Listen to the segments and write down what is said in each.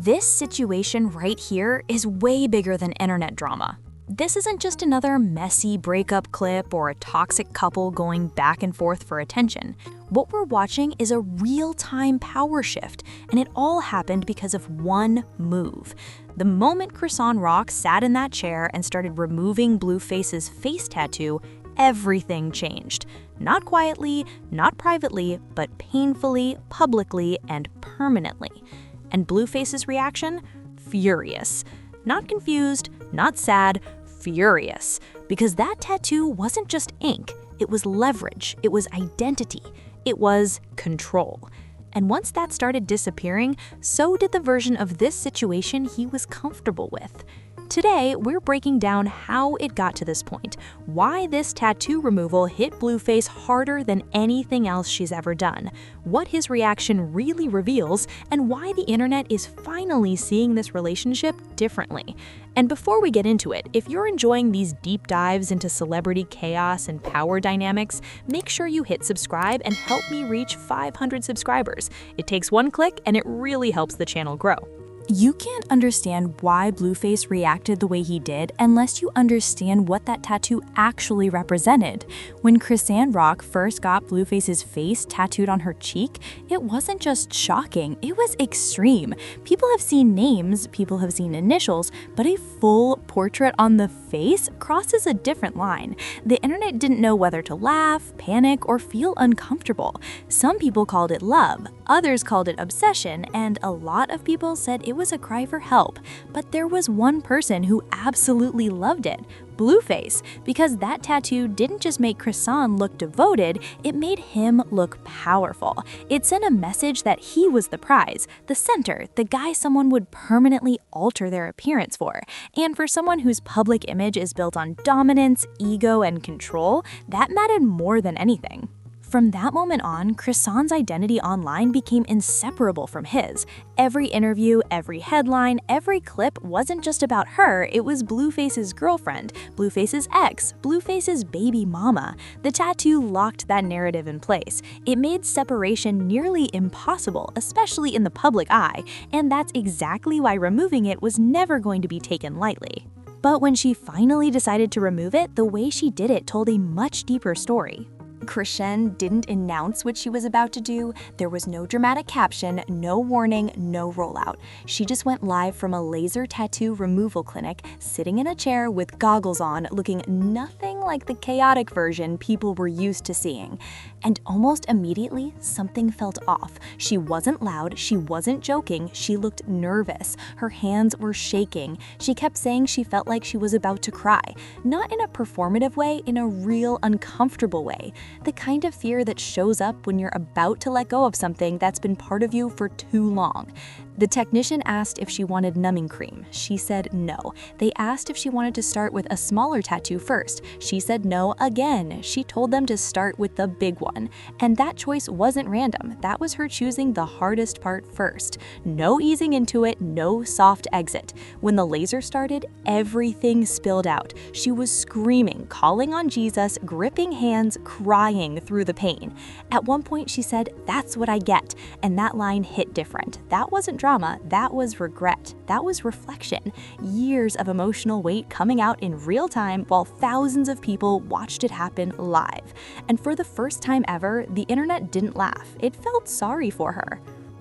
This situation right here is way bigger than internet drama. This isn't just another messy breakup clip or a toxic couple going back and forth for attention. What we're watching is a real-time power shift, and it all happened because of one move. The moment Chrisean Rock sat in that chair and started removing Blueface's face tattoo, everything changed. Not quietly, not privately, but painfully, publicly, and permanently. And Blueface's reaction? Furious. Not confused, not sad, furious. Because that tattoo wasn't just ink, it was leverage, it was identity, it was control. And once that started disappearing, so did the version of this situation he was comfortable with. Today, we're breaking down how it got to this point, why this tattoo removal hit Blueface harder than anything else she's ever done, what his reaction really reveals, and why the internet is finally seeing this relationship differently. And before we get into it, if you're enjoying these deep dives into celebrity chaos and power dynamics, make sure you hit subscribe and help me reach 500 subscribers. It takes one click and it really helps the channel grow. You can't understand why Blueface reacted the way he did unless you understand what that tattoo actually represented. When Chrisean Rock first got Blueface's face tattooed on her cheek, it wasn't just shocking, it was extreme. People have seen names, people have seen initials, but a full portrait on the face crosses a different line. The internet didn't know whether to laugh, panic, or feel uncomfortable. Some people called it love, others called it obsession, and a lot of people said it was a cry for help. But there was one person who absolutely loved it, Blueface, because that tattoo didn't just make Chrisean look devoted, it made him look powerful. It sent a message that he was the prize, the center, the guy someone would permanently alter their appearance for. And for someone whose public image is built on dominance, ego, and control, that mattered more than anything. From that moment on, Chrisean's identity online became inseparable from his. Every interview, every headline, every clip wasn't just about her, it was Blueface's girlfriend, Blueface's ex, Blueface's baby mama. The tattoo locked that narrative in place. It made separation nearly impossible, especially in the public eye, and that's exactly why removing it was never going to be taken lightly. But when she finally decided to remove it, the way she did it told a much deeper story. Chrisean didn't announce what she was about to do. There was no dramatic caption, no warning, no rollout. She just went live from a laser tattoo removal clinic, sitting in a chair with goggles on, looking nothing like the chaotic version people were used to seeing. And almost immediately, something felt off. She wasn't loud, she wasn't joking, she looked nervous. Her hands were shaking. She kept saying she felt like she was about to cry. Not in a performative way, in a real uncomfortable way. The kind of fear that shows up when you're about to let go of something that's been part of you for too long. The technician asked if she wanted numbing cream. She said no. They asked if she wanted to start with a smaller tattoo first. She said no again. She told them to start with the big one. And that choice wasn't random. That was her choosing the hardest part first. No easing into it, no soft exit. When the laser started, everything spilled out. She was screaming, calling on Jesus, gripping hands, crying through the pain. At one point, she said, "That's what I get." And that line hit different. That wasn't drama, that was regret. That was reflection. Years of emotional weight coming out in real time while thousands of people watched it happen live. And for the first time ever, the internet didn't laugh. It felt sorry for her.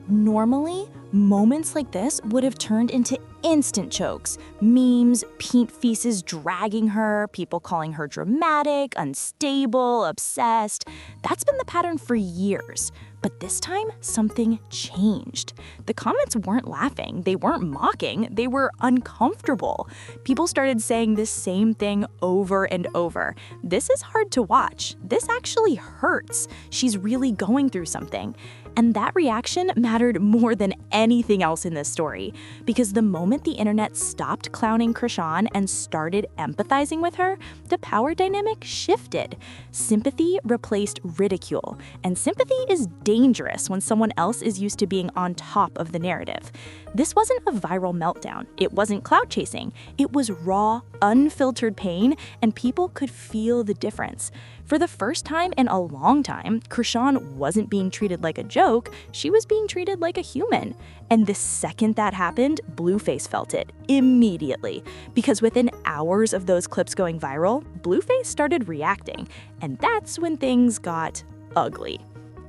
Normally, moments like this would have turned into instant chokes. Memes, paint faces dragging her, people calling her dramatic, unstable, obsessed. That's been the pattern for years. But this time, something changed. The comments weren't laughing, they weren't mocking, they were uncomfortable. People started saying this same thing over and over. This is hard to watch. This actually hurts. She's really going through something. And that reaction mattered more than anything else in this story. Because the moment the internet stopped clowning Chrisean and started empathizing with her, the power dynamic shifted. Sympathy replaced ridicule. And sympathy is dangerous when someone else is used to being on top of the narrative. This wasn't a viral meltdown. It wasn't clout chasing. It was raw, unfiltered pain, and people could feel the difference. For the first time in a long time, Chrisean wasn't being treated like a joke, she was being treated like a human. And the second that happened, Blueface felt it immediately. Because within hours of those clips going viral, Blueface started reacting. And that's when things got ugly.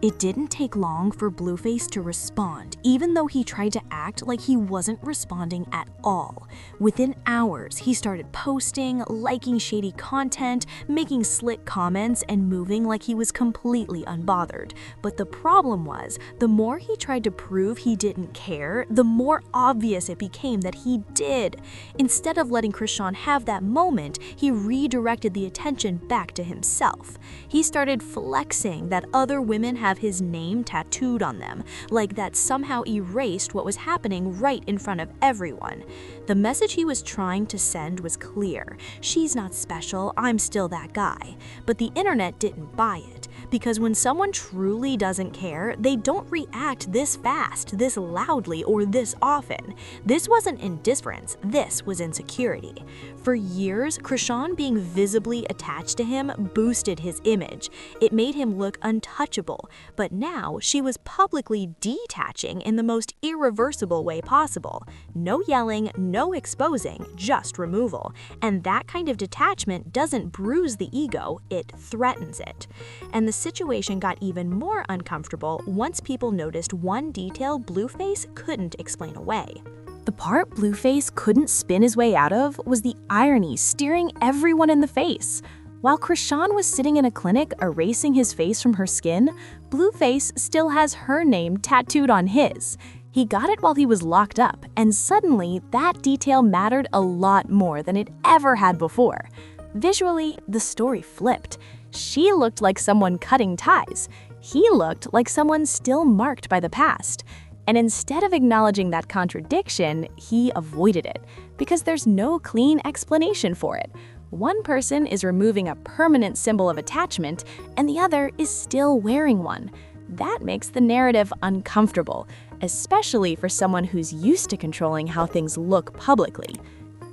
It didn't take long for Blueface to respond, even though he tried to act like he wasn't responding at all. Within hours, he started posting, liking shady content, making slick comments, and moving like he was completely unbothered. But the problem was, the more he tried to prove he didn't care, the more obvious it became that he did. Instead of letting Chrisean have that moment, he redirected the attention back to himself. He started flexing that other women have his name tattooed on them, like that somehow erased what was happening right in front of everyone. The message he was trying to send was clear. She's not special, I'm still that guy. But the internet didn't buy it, because when someone truly doesn't care, they don't react this fast, this loudly, or this often. This wasn't indifference, this was insecurity. For years, Chrisean being visibly attached to him boosted his image. It made him look untouchable, but now she was publicly detaching in the most irreversible way possible. No yelling, no exposing, just removal. And that kind of detachment doesn't bruise the ego, it threatens it. And the situation got even more uncomfortable once people noticed one detail Blueface couldn't explain away. The part Blueface couldn't spin his way out of was the irony staring everyone in the face. While Chrisean was sitting in a clinic erasing his face from her skin, Blueface still has her name tattooed on his. He got it while he was locked up, and suddenly that detail mattered a lot more than it ever had before. Visually, the story flipped. She looked like someone cutting ties. He looked like someone still marked by the past. And instead of acknowledging that contradiction, he avoided it, because there's no clean explanation for it. One person is removing a permanent symbol of attachment, and the other is still wearing one. That makes the narrative uncomfortable, especially for someone who's used to controlling how things look publicly.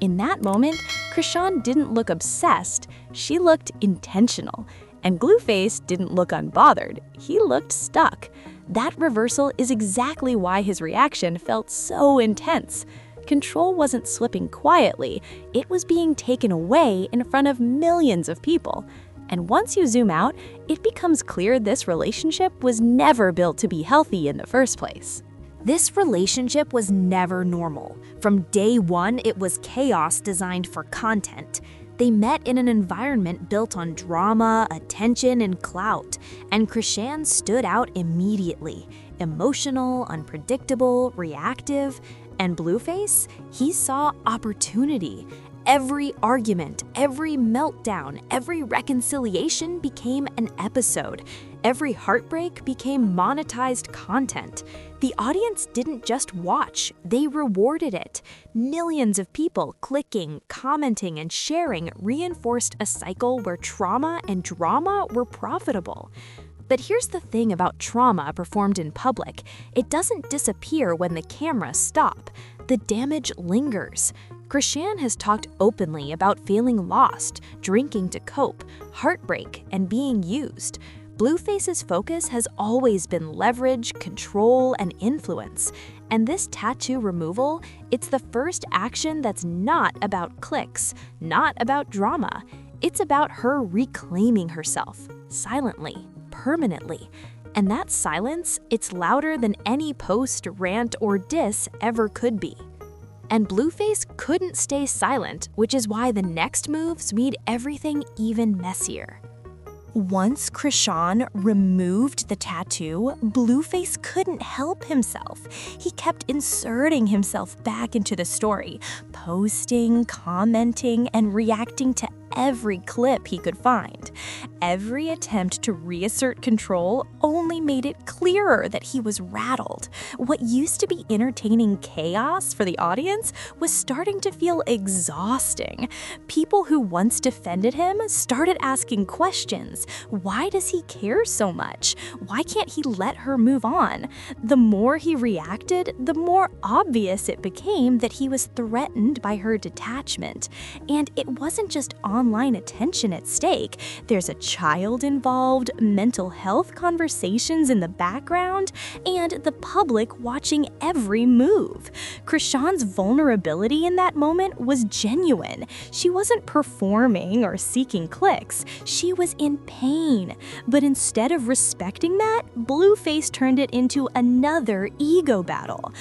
In that moment, Chrisean didn't look obsessed, she looked intentional. And Blueface didn't look unbothered, he looked stuck. That reversal is exactly why his reaction felt so intense. Control wasn't slipping quietly, it was being taken away in front of millions of people. And once you zoom out, it becomes clear this relationship was never built to be healthy in the first place. This relationship was never normal. From day one, it was chaos designed for content. They met in an environment built on drama, attention, and clout, and Chrisean stood out immediately. Emotional, unpredictable, reactive, and Blueface, he saw opportunity. Every argument, every meltdown, every reconciliation became an episode. Every heartbreak became monetized content. The audience didn't just watch, they rewarded it. Millions of people clicking, commenting, and sharing reinforced a cycle where trauma and drama were profitable. But here's the thing about trauma performed in public. It doesn't disappear when the cameras stop. The damage lingers. Chrisean has talked openly about feeling lost, drinking to cope, heartbreak, and being used. Blueface's focus has always been leverage, control, and influence. And this tattoo removal, it's the first action that's not about clicks, not about drama. It's about her reclaiming herself, silently, permanently. And that silence, it's louder than any post, rant, or diss ever could be. And Blueface couldn't stay silent, which is why the next moves made everything even messier. Once Chrisean removed the tattoo, Blueface couldn't help himself. He kept inserting himself back into the story, posting, commenting, and reacting to every clip he could find. Every attempt to reassert control only made it clearer that he was rattled. What used to be entertaining chaos for the audience was starting to feel exhausting. People who once defended him started asking questions. Why does he care so much? Why can't he let her move on? The more he reacted, the more obvious it became that he was threatened by her detachment. And it wasn't just online. online attention at stake. There's a child involved, mental health conversations in the background, and the public watching every move. Chrisean's vulnerability in that moment was genuine. She wasn't performing or seeking clicks. She was in pain. But instead of respecting that, Blueface turned it into another ego battle.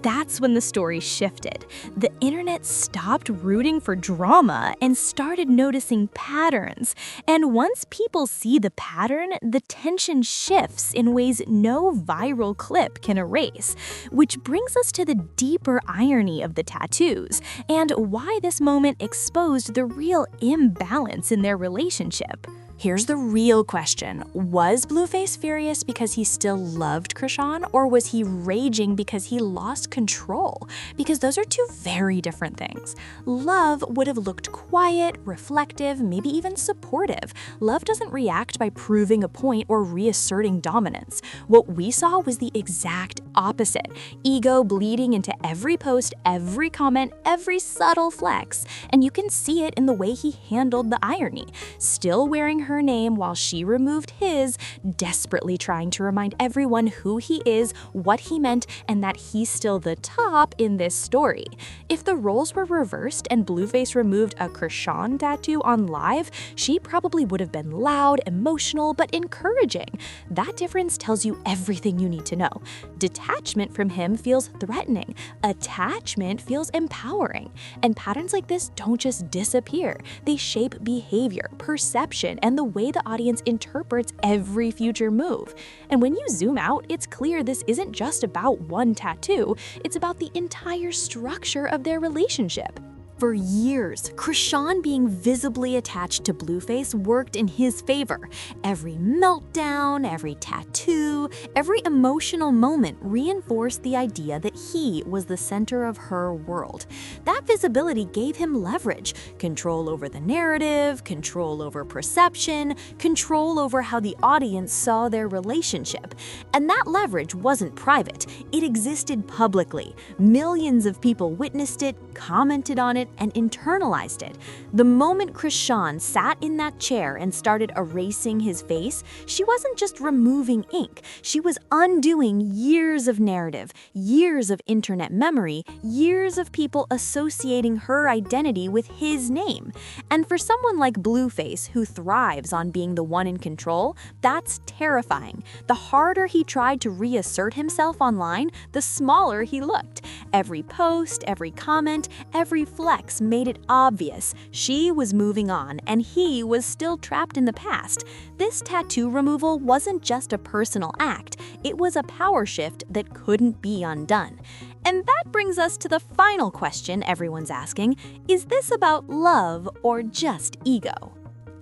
That's when the story shifted. The internet stopped rooting for drama and started noticing patterns. And once people see the pattern, the tension shifts in ways no viral clip can erase. Which brings us to the deeper irony of the tattoos and why this moment exposed the real imbalance in their relationship. Here's the real question. Was Blueface furious because he still loved Chrisean, or was he raging because he lost control? Because those are two very different things. Love would have looked quiet, reflective, maybe even supportive. Love doesn't react by proving a point or reasserting dominance. What we saw was the exact opposite. Ego bleeding into every post, every comment, every subtle flex. And you can see it in the way he handled the irony. Still wearing her name while she removed his, desperately trying to remind everyone who he is, what he meant, and that he's still the top in this story. If the roles were reversed and Blueface removed a Chrisean tattoo on live, she probably would have been loud, emotional, but encouraging. That difference tells you everything you need to know. Detachment from him feels threatening. Attachment feels empowering. And patterns like this don't just disappear. They shape behavior, perception, and the way the audience interprets every future move. And when you zoom out, it's clear this isn't just about one tattoo, it's about the entire structure of their relationship. For years, Chrisean being visibly attached to Blueface worked in his favor. Every meltdown, every tattoo, every emotional moment reinforced the idea that he was the center of her world. That visibility gave him leverage, control over the narrative, control over perception, control over how the audience saw their relationship. And that leverage wasn't private, it existed publicly. Millions of people witnessed it, commented on it, and internalized it. The moment Chrisean sat in that chair and started erasing his face, she wasn't just removing ink, she was undoing years of narrative, years of internet memory, years of people associating her identity with his name. And for someone like Blueface, who thrives on being the one in control, that's terrifying. The harder he tried to reassert himself online, the smaller he looked. Every post, every comment, every flex made it obvious she was moving on and he was still trapped in the past. This tattoo removal wasn't just a personal act, it was a power shift that couldn't be undone. And that brings us to the final question everyone's asking: is this about love or just ego?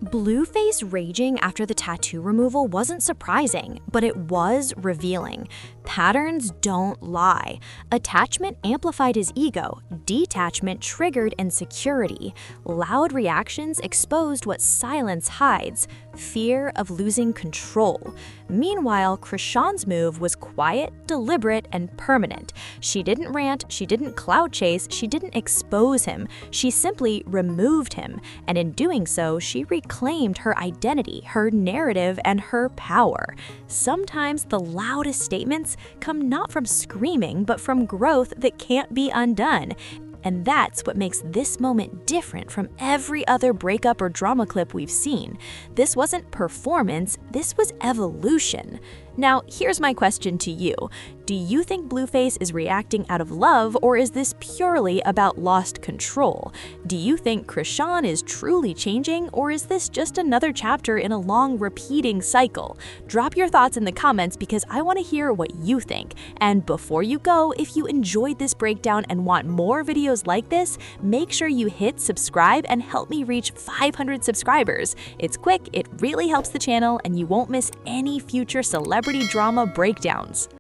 Blueface raging after the tattoo removal wasn't surprising, but it was revealing. Patterns don't lie. Attachment amplified his ego. Detachment triggered insecurity. Loud reactions exposed what silence hides: fear of losing control. Meanwhile, Chrisean's move was quiet, deliberate, and permanent. She didn't rant, she didn't clout chase, she didn't expose him. She simply removed him, and in doing so, she reclaimed her identity, her narrative, and her power. Sometimes the loudest statements come not from screaming, but from growth that can't be undone. And that's what makes this moment different from every other breakup or drama clip we've seen. This wasn't performance, this was evolution. Now, here's my question to you. Do you think Blueface is reacting out of love, or is this purely about lost control? Do you think Chrisean is truly changing, or is this just another chapter in a long repeating cycle? Drop your thoughts in the comments because I want to hear what you think. And before you go, if you enjoyed this breakdown and want more videos like this, make sure you hit subscribe and help me reach 500 subscribers. It's quick, it really helps the channel, and you won't miss any future celebrity drama breakdowns.